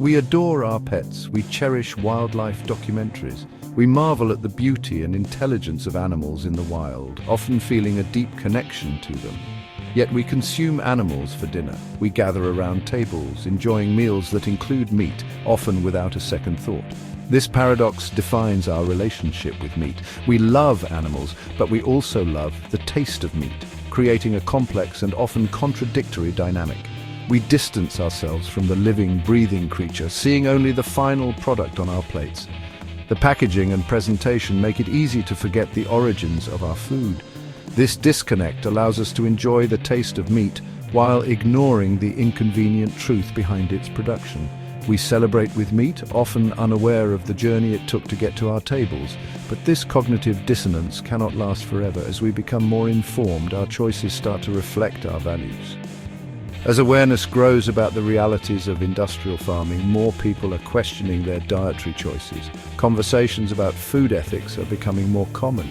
We adore our pets, we cherish wildlife documentaries. We marvel at the beauty and intelligence of animals in the wild, often feeling a deep connection to them. Yet we consume animals for dinner. We gather around tables, enjoying meals that include meat, often without a second thought. This paradox defines our relationship with meat. We love animals, but we also love the taste of meat, creating a complex and often contradictory dynamic. We distance ourselves from the living, breathing creature, seeing only the final product on our plates. The packaging and presentation make it easy to forget the origins of our food. This disconnect allows us to enjoy the taste of meat while ignoring the inconvenient truth behind its production. We celebrate with meat, often unaware of the journey it took to get to our tables. But this cognitive dissonance cannot last forever. As we become more informed, our choices start to reflect our values. As awareness grows about the realities of industrial farming, more people are questioning their dietary choices. Conversations about food ethics are becoming more common.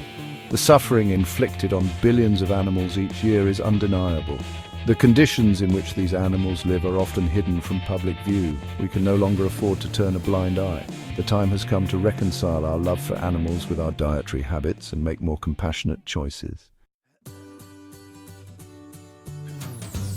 The suffering inflicted on billions of animals each year is undeniable. The conditions in which these animals live are often hidden from public view. We can no longer afford to turn a blind eye. The time has come to reconcile our love for animals with our dietary habits and make more compassionate choices.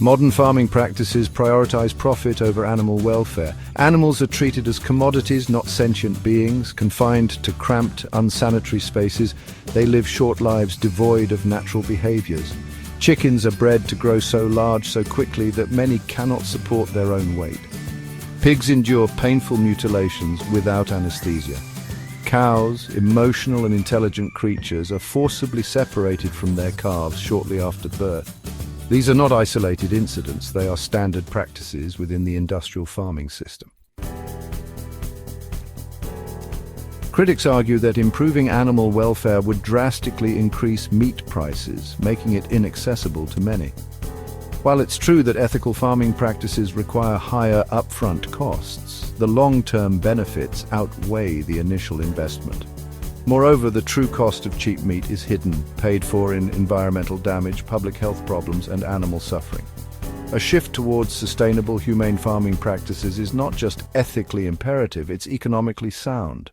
Modern farming practices prioritize profit over animal welfare. Animals are treated as commodities, not sentient beings. Confined to cramped, unsanitary spaces, they live short lives devoid of natural behaviors. Chickens are bred to grow so large so quickly that many cannot support their own weight. Pigs endure painful mutilations without anesthesia. Cows, emotional and intelligent creatures, are forcibly separated from their calves shortly after birth. These are not isolated incidents, they are standard practices within the industrial farming system. Critics argue that improving animal welfare would drastically increase meat prices, making it inaccessible to many. While it's true that ethical farming practices require higher upfront costs, the long-term benefits outweigh the initial investment. Moreover, the true cost of cheap meat is hidden, paid for in environmental damage, public health problems, and animal suffering. A shift towards sustainable, humane farming practices is not just ethically imperative, it's economically sound.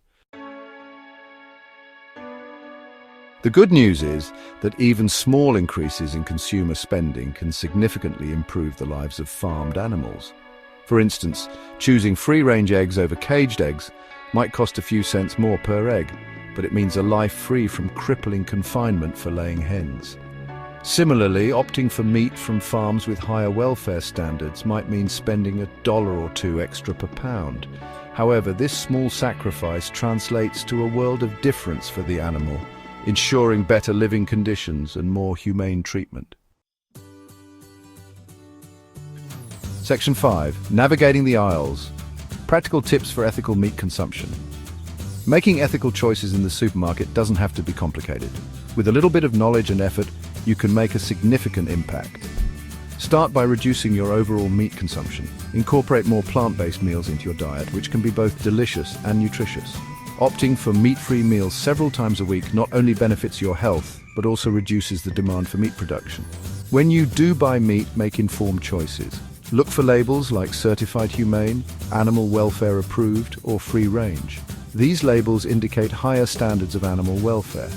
The good news is that even small increases in consumer spending can significantly improve the lives of farmed animals. For instance, choosing free-range eggs over caged eggs might cost a few cents more per egg, but it means a life free from crippling confinement for laying hens. Similarly, opting for meat from farms with higher welfare standards might mean spending $1 or $2 extra per pound. However, this small sacrifice translates to a world of difference for the animal, ensuring better living conditions and more humane treatment. Section 5. Navigating the aisles. Practical tips for ethical meat consumption. Making ethical choices in the supermarket doesn't have to be complicated. With a little bit of knowledge and effort, you can make a significant impact. Start by reducing your overall meat consumption. Incorporate more plant-based meals into your diet, which can be both delicious and nutritious. Opting for meat-free meals several times a week not only benefits your health, but also reduces the demand for meat production. When you do buy meat, make informed choices. Look for labels like certified humane, animal welfare approved, or free range. These labels indicate higher standards of animal welfare.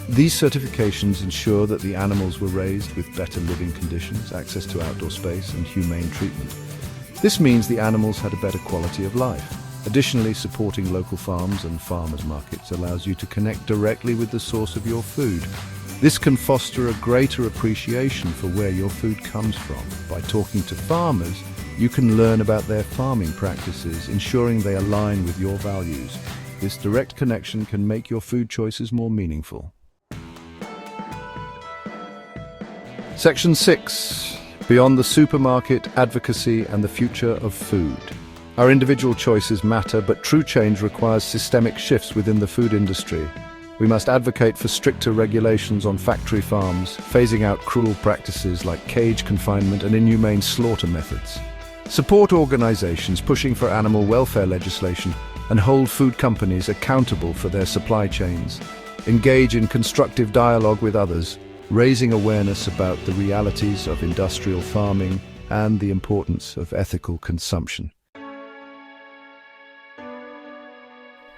These certifications ensure that the animals were raised with better living conditions, access to outdoor space, and humane treatment. This means the animals had a better quality of life. Additionally, supporting local farms and farmers markets allows you to connect directly with the source of your food. This can foster a greater appreciation for where your food comes from. By talking to farmers, you can learn about their farming practices, ensuring they align with your values. This direct connection can make your food choices more meaningful. Section 6. Beyond the supermarket, advocacy and the future of food. Our individual choices matter, but true change requires systemic shifts within the food industry. We must advocate for stricter regulations on factory farms, phasing out cruel practices like cage confinement and inhumane slaughter methods. Support organizations pushing for animal welfare legislation and hold food companies accountable for their supply chains. Engage in constructive dialogue with others, raising awareness about the realities of industrial farming and the importance of ethical consumption.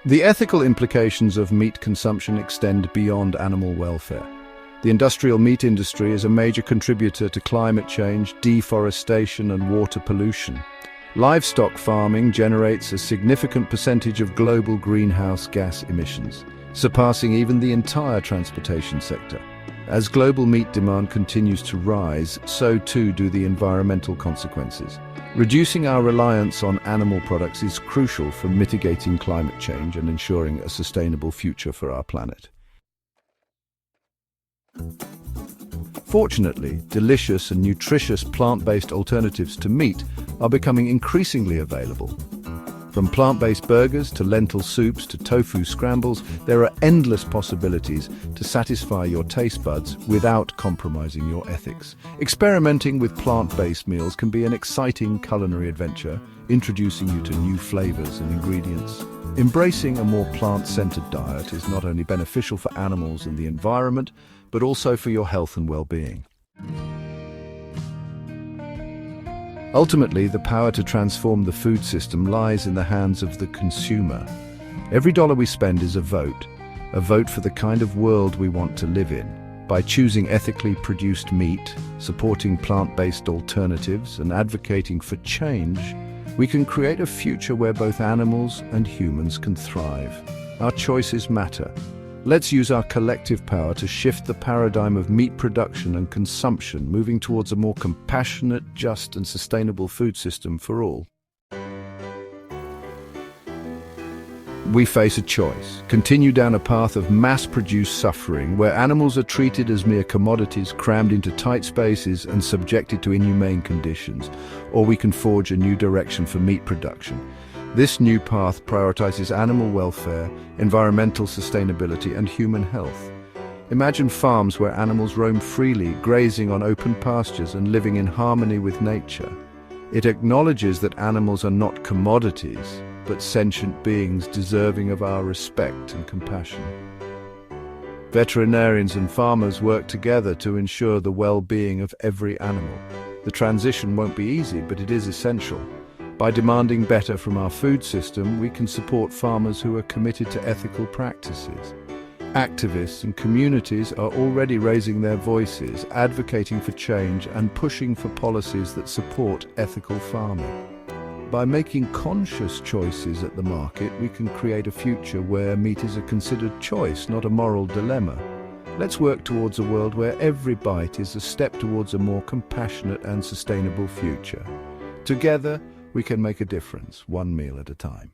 The ethical implications of meat consumption extend beyond animal welfare. The industrial meat industry is a major contributor to climate change, deforestation, and water pollution. Livestock farming generates a significant percentage of global greenhouse gas emissions, surpassing even the entire transportation sector. As global meat demand continues to rise, so too do the environmental consequences. Reducing our reliance on animal products is crucial for mitigating climate change and ensuring a sustainable future for our planet. Fortunately, delicious and nutritious plant-based alternatives to meat are becoming increasingly available. From plant-based burgers to lentil soups to tofu scrambles, there are endless possibilities to satisfy your taste buds without compromising your ethics. Experimenting with plant-based meals can be an exciting culinary adventure, introducing you to new flavors and ingredients. Embracing a more plant-centered diet is not only beneficial for animals and the environment, but also for your health and well-being. Ultimately, the power to transform the food system lies in the hands of the consumer. Every dollar we spend is a vote for the kind of world we want to live in. By choosing ethically produced meat, supporting plant-based alternatives, and advocating for change, we can create a future where both animals and humans can thrive. Our choices matter. Let's use our collective power to shift the paradigm of meat production and consumption, moving towards a more compassionate, just, and sustainable food system for all. We face a choice: continue down a path of mass-produced suffering, where animals are treated as mere commodities, crammed into tight spaces and subjected to inhumane conditions, or we can forge a new direction for meat production. This new path prioritizes animal welfare, environmental sustainability, and human health. Imagine farms where animals roam freely, grazing on open pastures and living in harmony with nature. It acknowledges that animals are not commodities, but sentient beings deserving of our respect and compassion. Veterinarians and farmers work together to ensure the well-being of every animal. The transition won't be easy, but it is essential. By demanding better from our food system, we can support farmers who are committed to ethical practices. Activists and communities are already raising their voices, advocating for change and pushing for policies that support ethical farming. By making conscious choices at the market, we can create a future where meat is a considered choice, not a moral dilemma. Let's work towards a world where every bite is a step towards a more compassionate and sustainable future. Together, we can make a difference, one meal at a time.